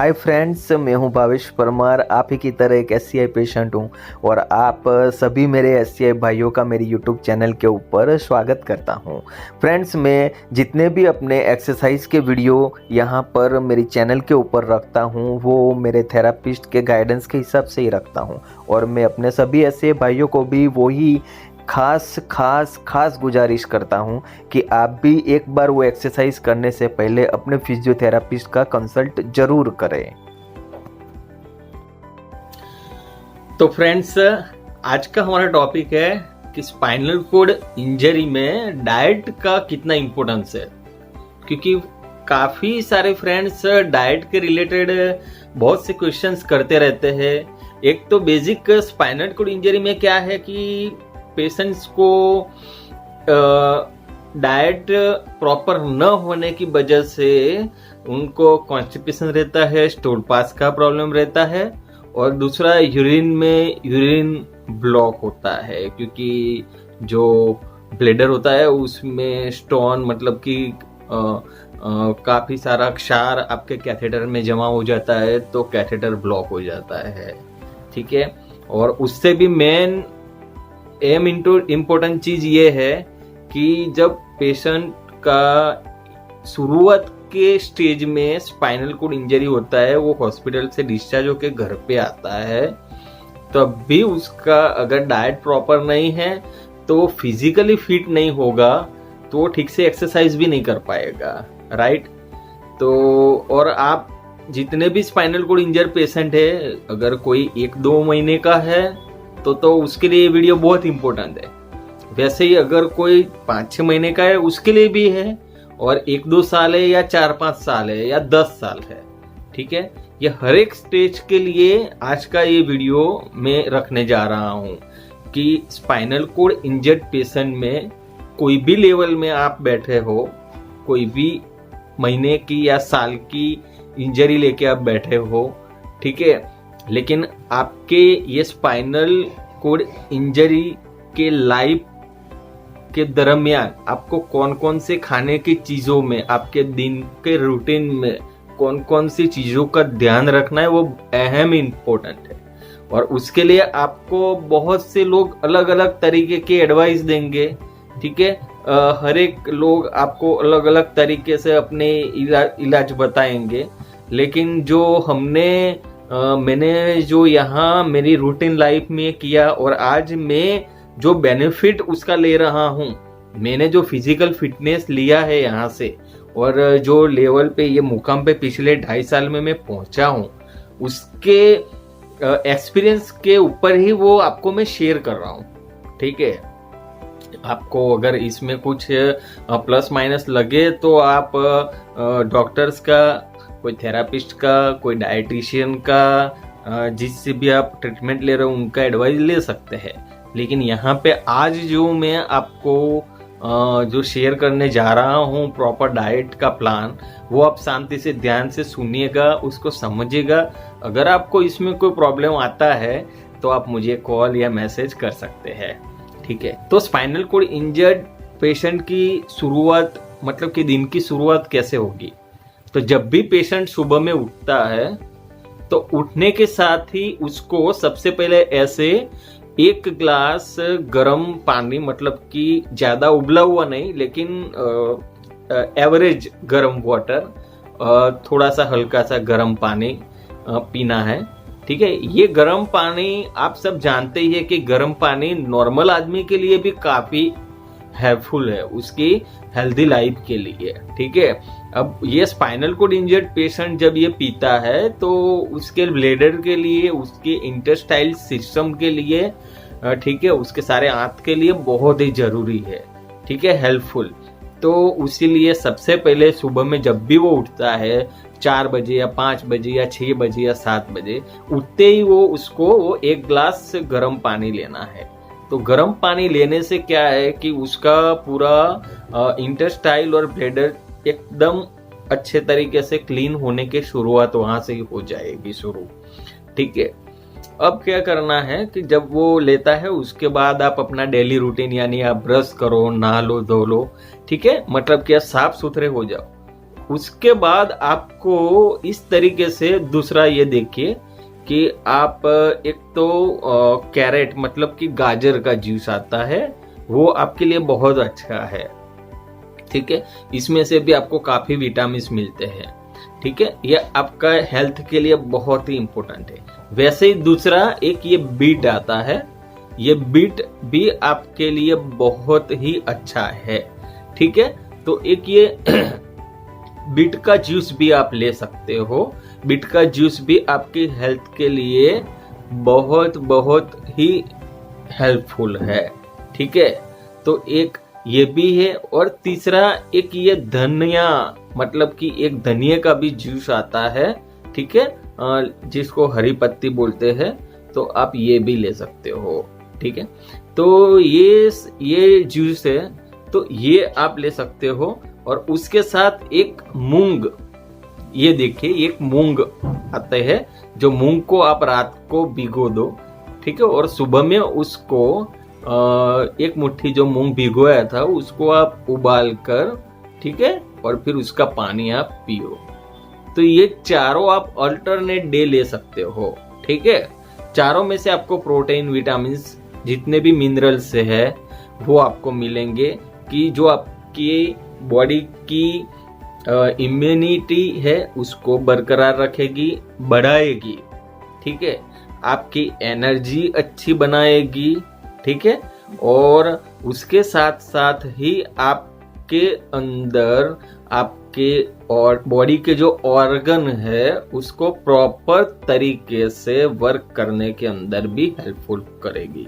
Hi friends, मैं हूं भावेश परमार। आप ही की तरह एक एससीआई पेशेंट हूं और आप सभी मेरे एससीआई भाइयों का मेरी यूट्यूब चैनल के ऊपर स्वागत करता हूं। फ्रेंड्स, मैं जितने भी अपने एक्सरसाइज के वीडियो यहां पर मेरी चैनल के ऊपर रखता हूं वो मेरे थेरापिस्ट के गाइडेंस के हिसाब से ही रखता हूं और मैं अपने सभी एससीआई भाइयों को भी वही खास गुजारिश करता हूं कि आप भी एक बार वो एक्सरसाइज करने से पहले अपने फिजियोथेरापिस्ट का कंसल्ट जरूर करें। तो फ्रेंड्स, आज का हमारा टॉपिक है कि स्पाइनल कॉर्ड इंजरी में डाइट का कितना इम्पोर्टेंस है। क्योंकि काफी सारे फ्रेंड्स डाइट के रिलेटेड बहुत से क्वेश्चंस करते रहते हैं। एक तो बेसिक स्पाइनल कॉर्ड इंजरी में क्या है कि पेशेंट्स को डाइट प्रॉपर न होने की वजह से उनको कॉन्स्टिपेशन रहता है, स्टूल पास का प्रॉब्लम रहता है और दूसरा यूरिन ब्लॉक होता है। क्योंकि जो ब्लेडर होता है उसमें स्टोन मतलब कि काफी सारा क्षार आपके कैथेटर में जमा हो जाता है तो कैथेटर ब्लॉक हो जाता है। ठीक है, और उससे भी मेन इम्पोर्टेंट चीज ये है कि जब पेशेंट का शुरुआत के स्टेज में स्पाइनल कॉर्ड इंजरी होता है, वो हॉस्पिटल से डिस्चार्ज होकर घर पे आता है, तब भी उसका अगर डाइट प्रॉपर नहीं है तो फिजिकली फिट नहीं होगा तो ठीक से एक्सरसाइज भी नहीं कर पाएगा। राइट। तो और आप जितने भी स्पाइनल कॉर्ड इंजर पेशेंट है, अगर कोई 1-2 महीने का है तो उसके लिए ये वीडियो बहुत इंपॉर्टेंट है। वैसे ही अगर कोई 5-6 महीने का है उसके लिए भी है, और 1-2 साल है या 4-5 साल है या 10 साल है। ठीक है, ये हर एक स्टेज के लिए आज का ये वीडियो मैं रखने जा रहा हूं कि स्पाइनल कॉर्ड इंजर्ड पेशेंट में कोई भी लेवल में आप बैठे हो, कोई भी महीने की या साल की इंजरी लेके आप बैठे हो, ठीक है, लेकिन आपके ये स्पाइनल कॉर्ड इंजरी के लाइफ के दरमियान आपको कौन कौन से खाने की चीजों में, आपके दिन के रूटीन में कौन कौन सी चीजों का ध्यान रखना है, वो अहम इम्पोर्टेंट है। और उसके लिए आपको बहुत से लोग अलग अलग तरीके के एडवाइस देंगे। ठीक है, हर एक लोग आपको अलग अलग तरीके से अपने इलाज बताएंगे, लेकिन जो मैंने जो यहाँ मेरी रूटीन लाइफ में किया और आज मैं जो बेनिफिट उसका ले रहा हूँ, मैंने जो फिजिकल फिटनेस लिया है यहाँ से और जो लेवल पे ये मुकाम पे पिछले 2.5 साल में मैं पहुंचा हूँ, उसके एक्सपीरियंस के ऊपर ही वो आपको मैं शेयर कर रहा हूँ। ठीक है, आपको अगर इसमें कुछ प्लस माइनस लगे तो आप डॉक्टर्स का, कोई थेरापिस्ट का, कोई डाइटिशियन का, जिससे भी आप ट्रीटमेंट ले रहे हो उनका एडवाइस ले सकते हैं। लेकिन यहाँ पे आज जो मैं आपको जो शेयर करने जा रहा हूँ प्रॉपर डाइट का प्लान, वो आप शांति से ध्यान से सुनिएगा, उसको समझिएगा। अगर आपको इसमें कोई प्रॉब्लम आता है तो आप मुझे कॉल या मैसेज कर सकते हैं। ठीक है, तो स्पाइनल कॉर्ड इंजर्ड पेशेंट की शुरुआत मतलब कि दिन की शुरुआत कैसे होगी? तो जब भी पेशेंट सुबह में उठता है तो उठने के साथ ही उसको सबसे पहले ऐसे 1 ग्लास गर्म पानी, मतलब कि ज्यादा उबला हुआ नहीं लेकिन एवरेज गर्म वाटर, थोड़ा सा हल्का सा गर्म पानी पीना है। ठीक है, ये गर्म पानी आप सब जानते ही है कि गर्म पानी नॉर्मल आदमी के लिए भी काफी हेल्पफुल है उसकी हेल्दी लाइफ के लिए। ठीक है, अब ये स्पाइनल कॉर्ड इंजर्ड पेशेंट जब ये पीता है तो उसके ब्लेडर के लिए, उसके इंटेस्टाइल सिस्टम के लिए, ठीक है, उसके सारे आंत के लिए बहुत ही जरूरी है। ठीक है, हेल्पफुल। तो इसीलिए सबसे पहले सुबह में जब भी वो उठता है 4 बजे या 5 बजे या 6 बजे या 7 बजे, उठते ही वो 1 ग्लास गर्म पानी लेना है। तो गर्म पानी लेने से क्या है कि उसका पूरा इंटेस्टाइल और ब्लेडर एकदम अच्छे तरीके से क्लीन होने की शुरुआत वहां से ही हो जाएगी शुरू। ठीक है, अब क्या करना है कि जब वो लेता है उसके बाद आप अपना डेली रूटीन, यानी आप ब्रश करो, नहा लो, धो लो। ठीक है, मतलब क्या साफ सुथरे हो जाओ। उसके बाद आपको इस तरीके से दूसरा ये देखिए कि आप एक तो कैरेट मतलब कि गाजर का जूस आता है, वो आपके लिए बहुत अच्छा है। ठीक है, इसमें से भी आपको काफी विटामिन मिलते हैं। ठीक है, ये आपका हेल्थ के लिए बहुत ही इंपॉर्टेंट है। वैसे ही दूसरा एक ये बीट आता है, ये बीट भी आपके लिए बहुत ही अच्छा है। ठीक है, तो एक ये बीट का जूस भी आप ले सकते हो। बीट का जूस भी आपकी हेल्थ के लिए बहुत बहुत ही हेल्पफुल है। ठीक है, तो एक ये भी है। और तीसरा एक ये धनिया मतलब कि एक धनिया का भी जूस आता है। ठीक है, जिसको हरी पत्ती बोलते हैं, तो आप ये भी ले सकते हो। ठीक है, तो ये जूस है, तो ये आप ले सकते हो। और उसके साथ एक मूंग, ये देखिए एक मूंग आते हैं, जो मूंग को आप रात को भिगो दो। ठीक है, और सुबह में उसको एक मुट्ठी जो मूंग भिगोया था उसको आप उबाल कर, ठीक है, और फिर उसका पानी आप पियो। तो ये चारों आप अल्टरनेट डे ले सकते हो। ठीक है, चारों में से आपको प्रोटीन, विटामिन, जितने भी मिनरल्स है वो आपको मिलेंगे, कि जो आपकी बॉडी की इम्यूनिटी है उसको बरकरार रखेगी, बढ़ाएगी। ठीक है, आपकी एनर्जी अच्छी बनाएगी। ठीक है, और उसके साथ साथ ही आपके अंदर आपके और बॉडी के जो ऑर्गन है उसको प्रॉपर तरीके से वर्क करने के अंदर भी हेल्पफुल करेगी।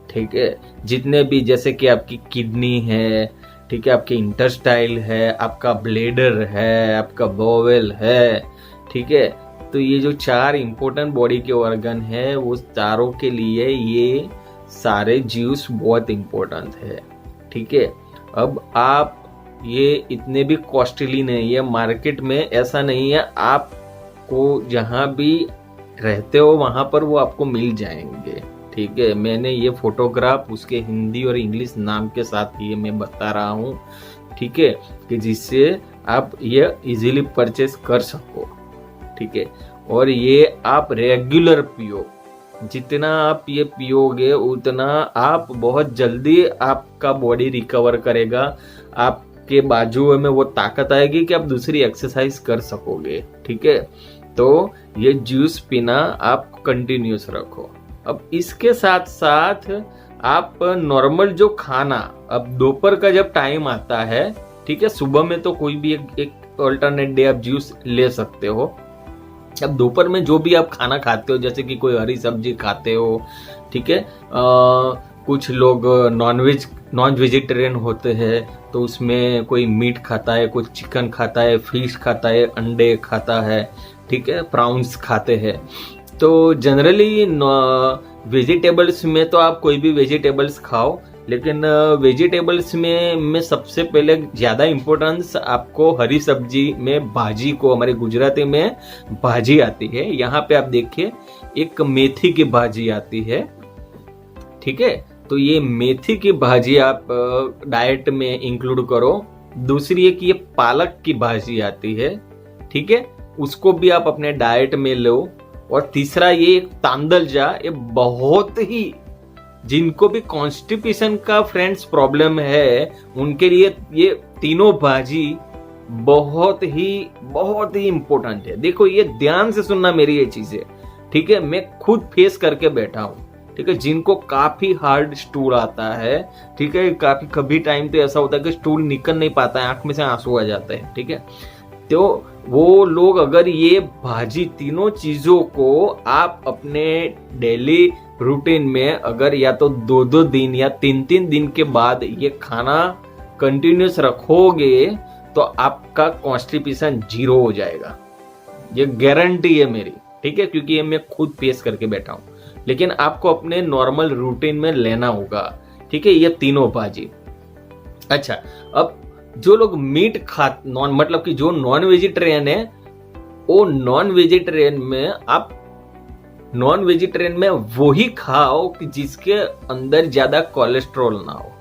ठीक है, जितने भी जैसे कि आपकी किडनी है, ठीक है, आपके इंटेस्टाइल है, आपका ब्लेडर है, आपका बोवेल है। ठीक है, तो ये जो 4 इंपॉर्टेंट बॉडी के ऑर्गन है वो चारों के लिए ये सारे जूस बहुत इंपॉर्टेंट है। ठीक है, अब आप ये इतने भी कॉस्टली नहीं है, मार्केट में ऐसा नहीं है, आपको जहां भी रहते हो वहां पर वो आपको मिल जाएंगे। ठीक है, मैंने ये फोटोग्राफ उसके हिंदी और इंग्लिश नाम के साथ ये मैं बता रहा हूँ। ठीक है, कि जिससे आप ये इजीली परचेस कर सको। ठीक है, और ये आप रेगुलर पियो, जितना आप ये पियोगे उतना आप बहुत जल्दी आपका बॉडी रिकवर करेगा, आपके बाजुओं में वो ताकत आएगी कि आप दूसरी एक्सरसाइज कर सकोगे। ठीक है, तो ये जूस पीना आप कंटिन्यूस रखो। अब इसके साथ साथ आप नॉर्मल जो खाना, अब दोपहर का जब टाइम आता है, ठीक है, सुबह में तो कोई भी एक अल्टरनेट डे आप जूस ले सकते हो। अब दोपहर में जो भी आप खाना खाते हो, जैसे कि कोई हरी सब्जी खाते हो, ठीक है, कुछ लोग नॉन वेजिटेरियन होते हैं, तो उसमें कोई मीट खाता है, कोई चिकन खाता है, फिश खाता है, अंडे खाता है, ठीक है, प्राउंस खाते हैं। तो जनरली वेजिटेबल्स में तो आप कोई भी वेजिटेबल्स खाओ, लेकिन वेजिटेबल्स में सबसे पहले ज्यादा इम्पोर्टेंस आपको हरी सब्जी में भाजी को, हमारे गुजराती में भाजी आती है। यहाँ पे आप देखिए एक मेथी की भाजी आती है। ठीक है, तो ये मेथी की भाजी आप डाइट में इंक्लूड करो। दूसरी एक ये पालक की भाजी आती है, ठीक है, उसको भी आप अपने डाइट में लो। और तीसरा ये एक तांदलजा, ये बहुत ही, जिनको भी कॉन्स्टिपेशन का फ्रेंड्स प्रॉब्लम है उनके लिए ये तीनों भाजी बहुत ही इंपॉर्टेंट है। देखो ये ध्यान से सुनना मेरी ये चीजें, ठीक है, मैं खुद फेस करके बैठा हूं। ठीक है, जिनको काफी हार्ड स्टूल आता है, ठीक है, काफी कभी टाइम तो ऐसा होता है कि स्टूल निकल नहीं पाता है, आंख में से आंसू आ जाते हैं। ठीक है, तो वो लोग अगर ये भाजी तीनों चीजों को आप अपने डेली रूटीन में अगर या तो 2-2 दिन या 3-3 दिन के बाद ये खाना कंटिन्यूस रखोगे तो आपका कॉन्स्टिपेशन 0 हो जाएगा। ये गारंटी है मेरी। ठीक है, क्योंकि ये मैं खुद फेस करके बैठा हूं। लेकिन आपको अपने नॉर्मल रूटीन में लेना होगा। ठीक है, ये तीनों भाजी। अच्छा, अब जो लोग मीट मतलब कि जो नॉन वेजिटेरियन है, वो नॉन वेजिटेरियन में वो ही खाओ कि जिसके अंदर ज्यादा कोलेस्ट्रॉल ना हो।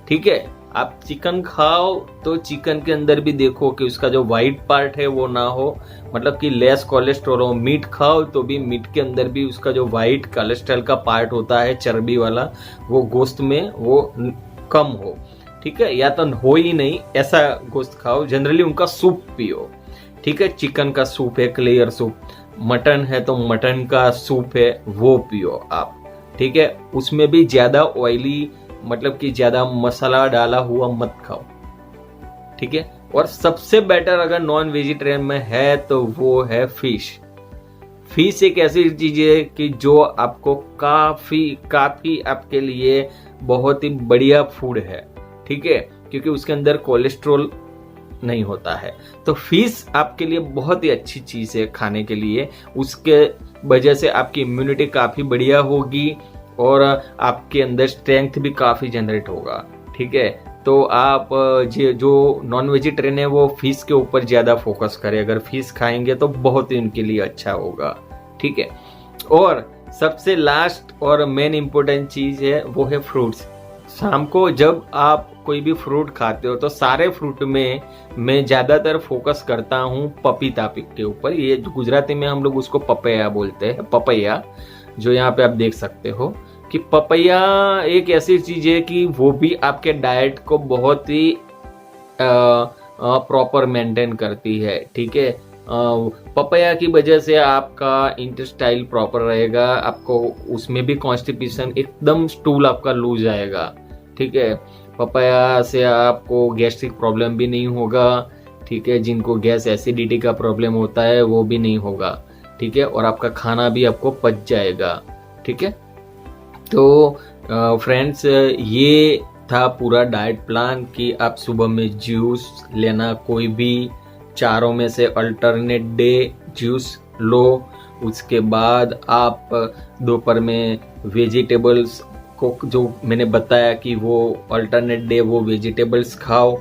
ठीक है, आप चिकन खाओ तो चिकन के अंदर भी देखो कि उसका जो वाइट पार्ट है वो ना हो, मतलब कि लेस कोलेस्ट्रॉल हो। मीट खाओ तो भी मीट के अंदर भी उसका जो वाइट कोलेस्ट्रॉल का पार्ट होता है, चर्बी वाला, वो गोश्त में वो कम हो, ठीक है, या तो हो ही नहीं ऐसा गोश्त खाओ। जनरली उनका सूप पियो, ठीक है, चिकन का सूप है, क्लियर सूप। मटन है तो मटन का सूप है, वो पियो आप, ठीक है। उसमें भी ज्यादा ऑयली, मतलब कि ज्यादा मसाला डाला हुआ मत खाओ, ठीक है। और सबसे बेटर अगर नॉन वेजिटेरियन में है तो वो है फिश। फिश एक ऐसी चीज है कि जो आपको काफी आपके लिए बहुत ही बढ़िया फूड है, ठीक है, क्योंकि उसके अंदर कोलेस्ट्रॉल नहीं होता है। तो फिश आपके लिए बहुत ही अच्छी चीज है खाने के लिए। उसके वजह से आपकी इम्यूनिटी काफी बढ़िया होगी और आपके अंदर स्ट्रेंथ भी काफी जनरेट होगा, ठीक है। तो आप जो नॉन वेजिटेरियन है वो फिश के ऊपर ज्यादा फोकस करें। अगर फिश खाएंगे तो बहुत ही उनके लिए अच्छा होगा, ठीक है। और सबसे लास्ट और मेन इंपॉर्टेंट चीज है वो है फ्रूट्स। शाम को जब आप कोई भी फ्रूट खाते हो तो सारे फ्रूट में मैं ज्यादातर फोकस करता हूँ पपीता के ऊपर। ये गुजराती में हम लोग उसको पपैया बोलते हैं, पपैया, जो यहाँ पे आप देख सकते हो कि पपैया एक ऐसी चीज है कि वो भी आपके डाइट को बहुत ही प्रॉपर मेंटेन करती है, ठीक है। पपैया की वजह से आपका इंटेस्टाइल प्रॉपर रहेगा, आपको उसमें भी कॉन्स्टिपेशन, एकदम स्टूल आपका लूज आएगा, ठीक है। पपैया से आपको गैस्ट्रिक प्रॉब्लम भी नहीं होगा, ठीक है। जिनको गैस एसिडिटी का प्रॉब्लम होता है वो भी नहीं होगा, ठीक है। और आपका खाना भी आपको पच जाएगा, ठीक है। तो फ्रेंड्स, ये था पूरा डाइट प्लान कि आप सुबह में जूस लेना, कोई भी चारों में से अल्टरनेट डे जूस लो। उसके बाद आप दोपहर में वेजिटेबल्स को, जो मैंने बताया कि वो अल्टरनेट डे वो वेजिटेबल्स खाओ।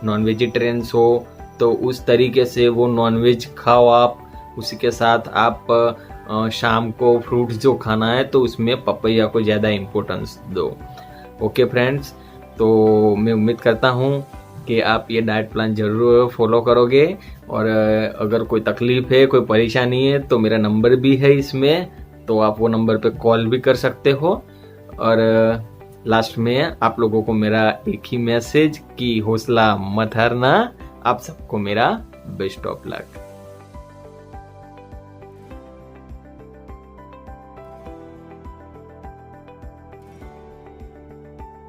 नॉन वेजिटेरियंस हो तो उस तरीके से वो नॉन वेज खाओ आप। उसी के साथ आप शाम को फ्रूट्स जो खाना है तो उसमें पपैया को ज़्यादा इम्पोर्टेंस दो। ओके फ्रेंड्स, तो मैं उम्मीद करता हूँ कि आप ये डाइट प्लान जरूर फॉलो करोगे। और अगर कोई तकलीफ है, कोई परेशानी है तो मेरा नंबर भी है इसमें, तो आप वो नंबर पे कॉल भी कर सकते हो। और लास्ट में आप लोगों को मेरा एक ही मैसेज कि हौसला मत हारना। आप सबको मेरा बेस्ट ऑफ लक।